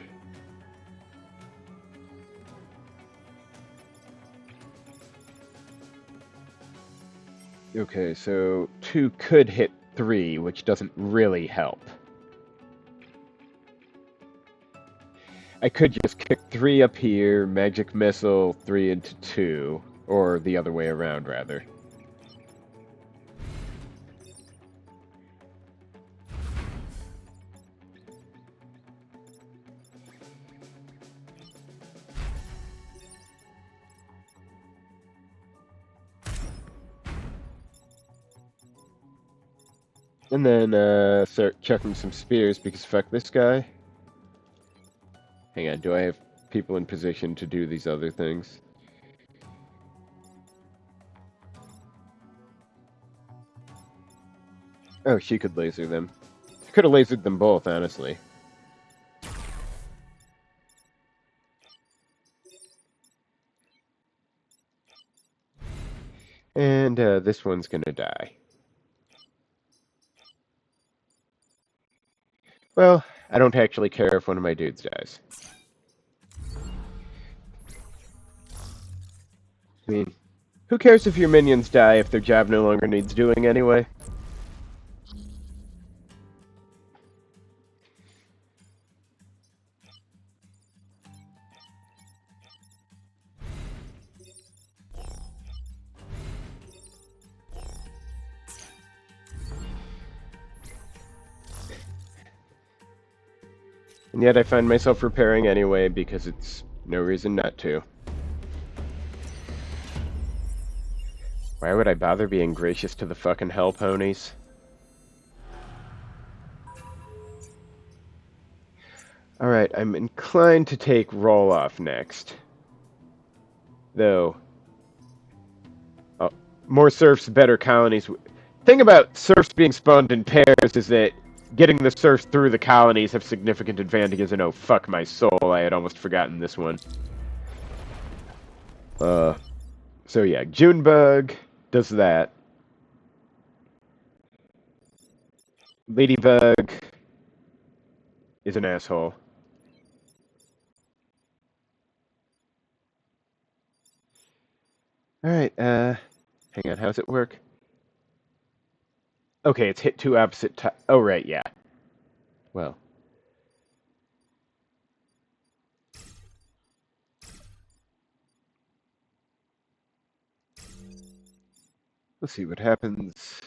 Okay, so 2 could hit 3, which doesn't really help. I could just kick 3 up here, magic missile 3 into 2, or the other way around, rather. And then start chucking some spears, because fuck this guy. Hang on, do I have people in position to do these other things? Oh, she could laser them. I could have lasered them both, honestly. And this one's gonna die. Well, I don't actually care if one of my dudes dies. I mean, who cares if your minions die if their job no longer needs doing anyway? And yet I find myself repairing anyway because it's no reason not to. Why would I bother being gracious to the fucking hell ponies? Alright, I'm inclined to take roll-off next. Though, more serfs, better colonies. Thing about serfs being spawned in pairs is that getting the serfs through the colonies have significant advantages, and oh, fuck my soul, I had almost forgotten this one. So yeah, Junebug does that. Ladybug is an asshole. Alright, hang on, how's it work? Okay, it's hit 2 opposite oh, right, yeah. Well. Let's see what happens.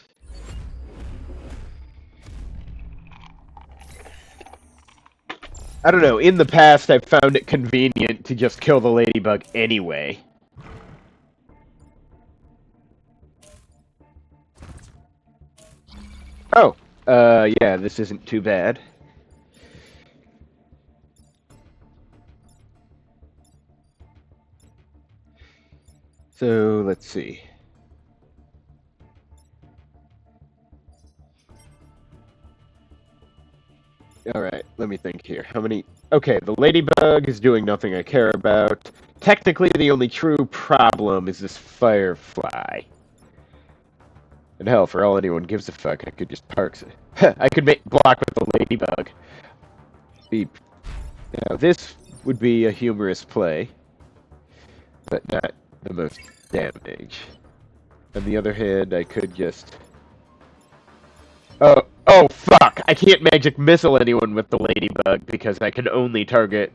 I don't know, in the past I've found it convenient to just kill the ladybug anyway. Oh, yeah, this isn't too bad. So, let's see. Alright, let me think here. How many... Okay, the ladybug is doing nothing I care about. Technically, the only true problem is this firefly. And hell, for all anyone gives a fuck, I could just parks it. I could make block with the ladybug. Beep. Now, this would be a humorous play, but not the most damage. On the other hand, I could just... Oh, fuck! I can't magic missile anyone with the ladybug because I can only target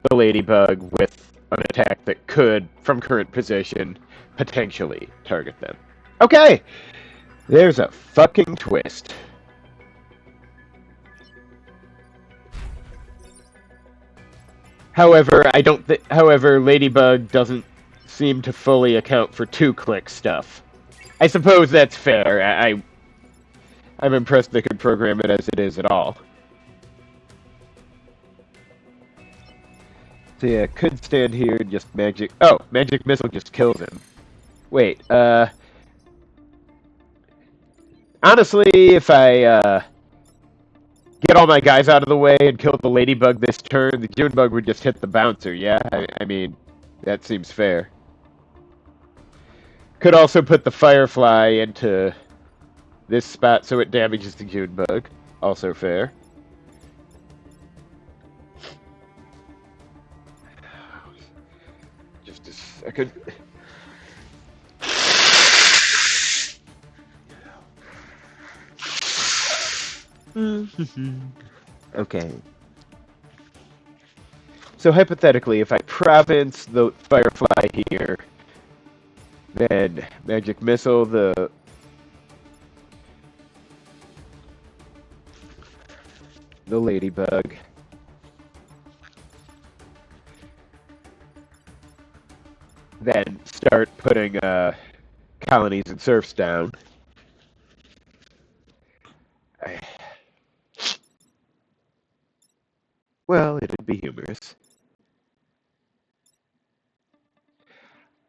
the ladybug with an attack that could, from current position, potentially target them. Okay! There's a fucking twist. However, however, Ladybug doesn't seem to fully account for two-click stuff. I suppose that's fair. I'm impressed they could program it as it is at all. So yeah, could stand here and just magic... Oh, magic missile just kills him. Wait, honestly, if I, get all my guys out of the way and kill the ladybug this turn, the Junebug would just hit the bouncer, yeah? I mean, that seems fair. Could also put the Firefly into this spot so it damages the Junebug. Also fair. Just a second. Okay. So hypothetically, if I province the Firefly here, then Magic Missile the Ladybug. Then start putting colonies and serfs down. Well, it'd be humorous.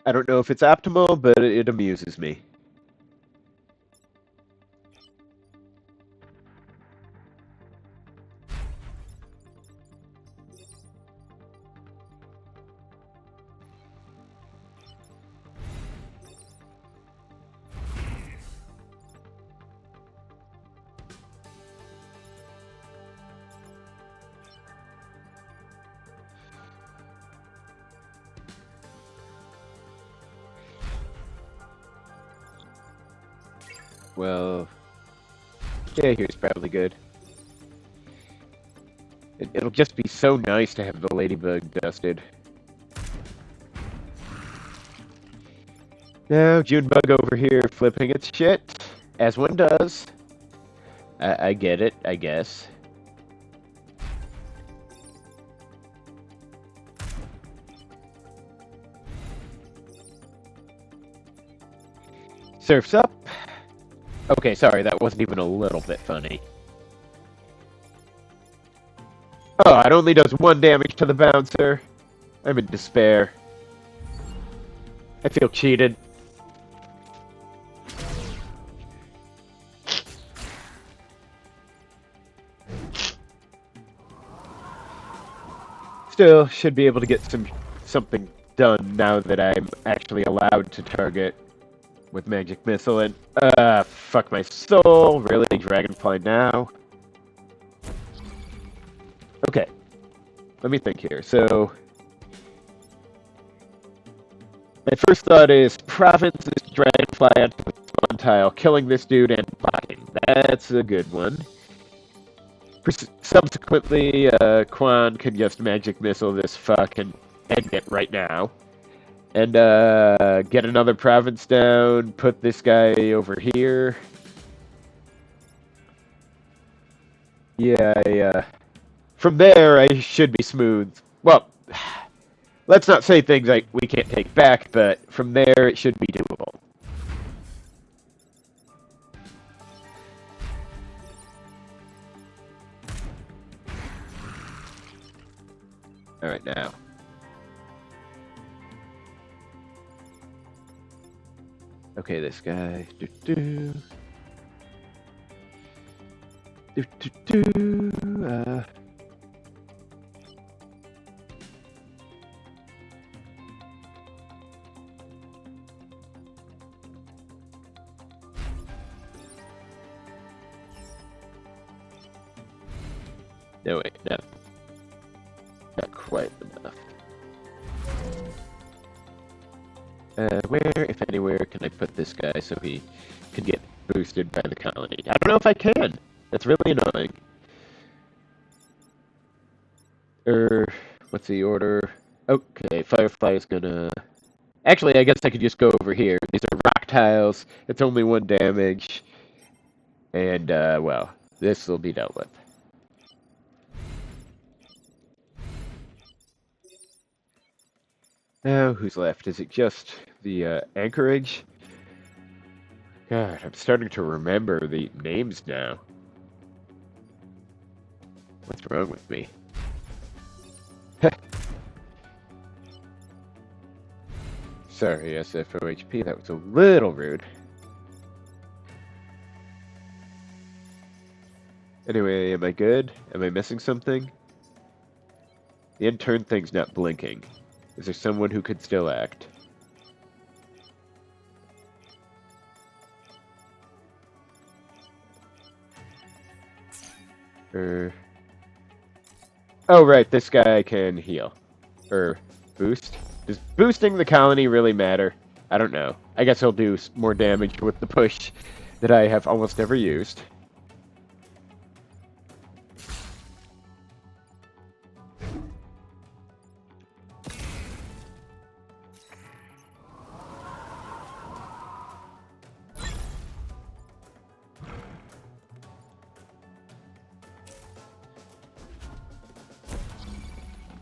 I don't know if it's optimal, but it amuses me. Well, yeah, here's probably good. It'll just be so nice to have the Ladybug dusted. Now, Junebug over here flipping its shit, as one does. I get it, I guess. Surf's up. Okay, sorry, that wasn't even a little bit funny. Oh, it only does 1 damage to the bouncer. I'm in despair. I feel cheated. Still, should be able to get something done now that I'm actually allowed to target with Magic Missile and... fuck my soul. Really? Dragonfly now? Okay. Let me think here. So... my first thought is province this Dragonfly onto the spawn tile, killing this dude and blocking. That's a good one. Subsequently, Quan can just Magic Missile this fuck and end it right now. And, get another province down, put this guy over here. Yeah, from there, I should be smooth. Well, let's not say things like we can't take back, but from there, it should be doable. Alright, now. Okay, this guy. No, wait, not quite enough. Where, if anywhere, can I put this guy so he can get boosted by the colony? I don't know if I can. That's really annoying. What's the order? Okay, Firefly is gonna... Actually, I guess I could just go over here. These are rock tiles. It's only 1 damage. And, well, this will be dealt with. Now, who's left? Is it just the anchorage? God, I'm starting to remember the names now. What's wrong with me? Sorry, SFOHP, that was a little rude. Anyway, am I good? Am I missing something? The intern thing's not blinking. Is there someone who could still act? Oh, right, this guy can heal. Boost? Does boosting the colony really matter? I don't know. I guess he'll do more damage with the push that I have almost never used.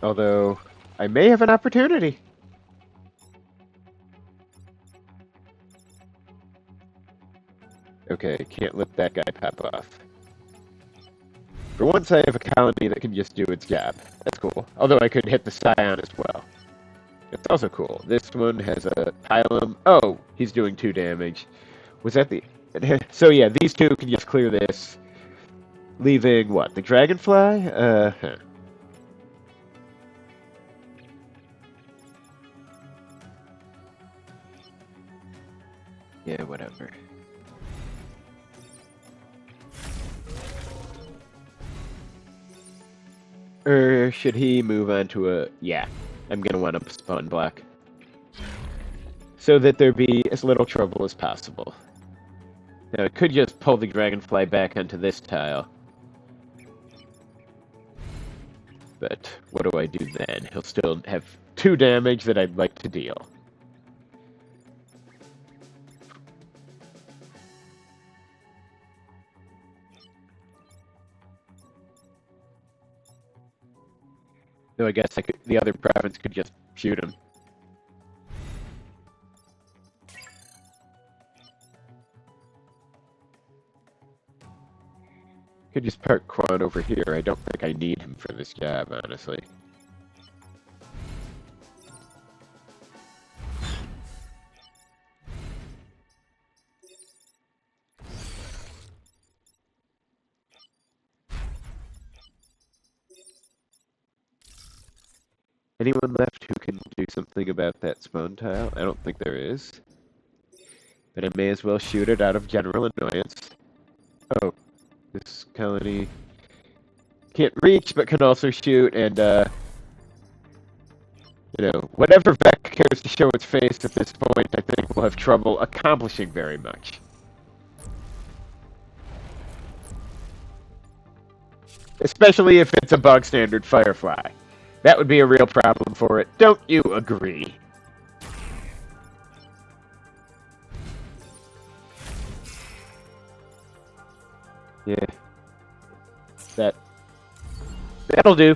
Although, I may have an opportunity. Okay, can't let that guy pop off. For once, I have a colony that can just do its job. That's cool. Although I could hit the Scion as well. It's also cool. This one has a Pylum. Oh, he's doing 2 damage. Was that the... So yeah, these 2 can just clear this. Leaving, what, the Dragonfly? Huh. Yeah, whatever. Should he move on to a... Yeah, I'm gonna want a spawn block. So that there be as little trouble as possible. Now, I could just pull the Dragonfly back onto this tile. But what do I do then? He'll still have 2 damage that I'd like to deal. So I guess the other province could just shoot him. Could just park Quan over here. I don't think I need him for this job, honestly. Anyone left who can do something about that spawn tile? I don't think there is. But I may as well shoot it out of general annoyance. Oh, this colony can't reach, but can also shoot, and, you know, whatever Vec cares to show its face at this point, I think will have trouble accomplishing very much. Especially if it's a bog standard Firefly. That would be a real problem for it. Don't you agree? Yeah. That'll do.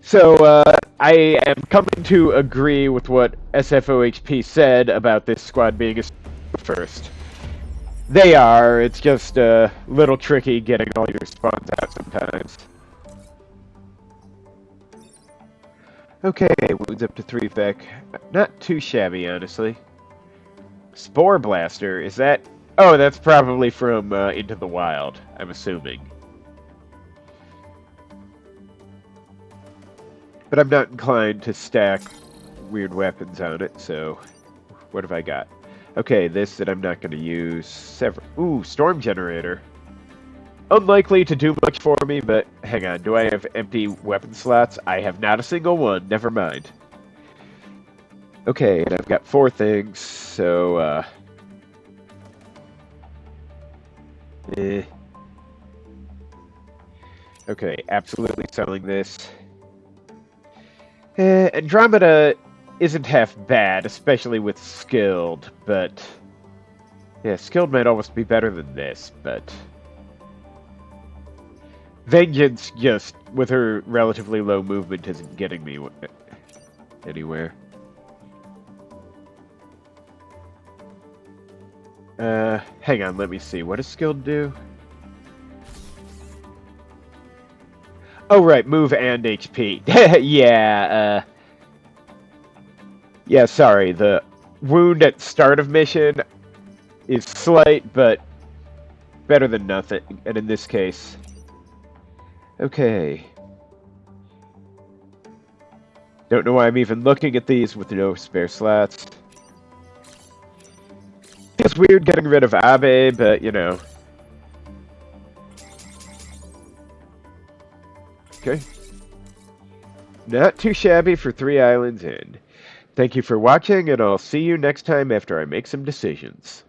So, I am coming to agree with what SFOHP said about this squad being a first. They are. It's just a little tricky getting all your spawns out sometimes. Okay, wounds up to 3 Vec. Not too shabby, honestly. Spore Blaster, is that... Oh, that's probably from Into the Wild, I'm assuming. But I'm not inclined to stack weird weapons on it, so... What have I got? Okay, this that I'm not going to use... Ooh, Storm Generator. unlikely to do much for me, but hang on. Do I have empty weapon slots? I have not a single one. Never mind. Okay, and I've got 4 things, so, eh. Okay, absolutely selling this. Andromeda isn't half bad, especially with skilled, but... Yeah, skilled might almost be better than this, but... Vengeance, just, with her relatively low movement, isn't getting me anywhere. Hang on, let me see. What does skilled do? Oh, right, move and HP. Yeah, yeah, sorry, the wound at start of mission is slight, but better than nothing, and in this case... Okay. Don't know why I'm even looking at these with no spare slots. Feels weird getting rid of Abe, but, you know. Okay. Not too shabby for 3 islands in. Thank you for watching, and I'll see you next time after I make some decisions.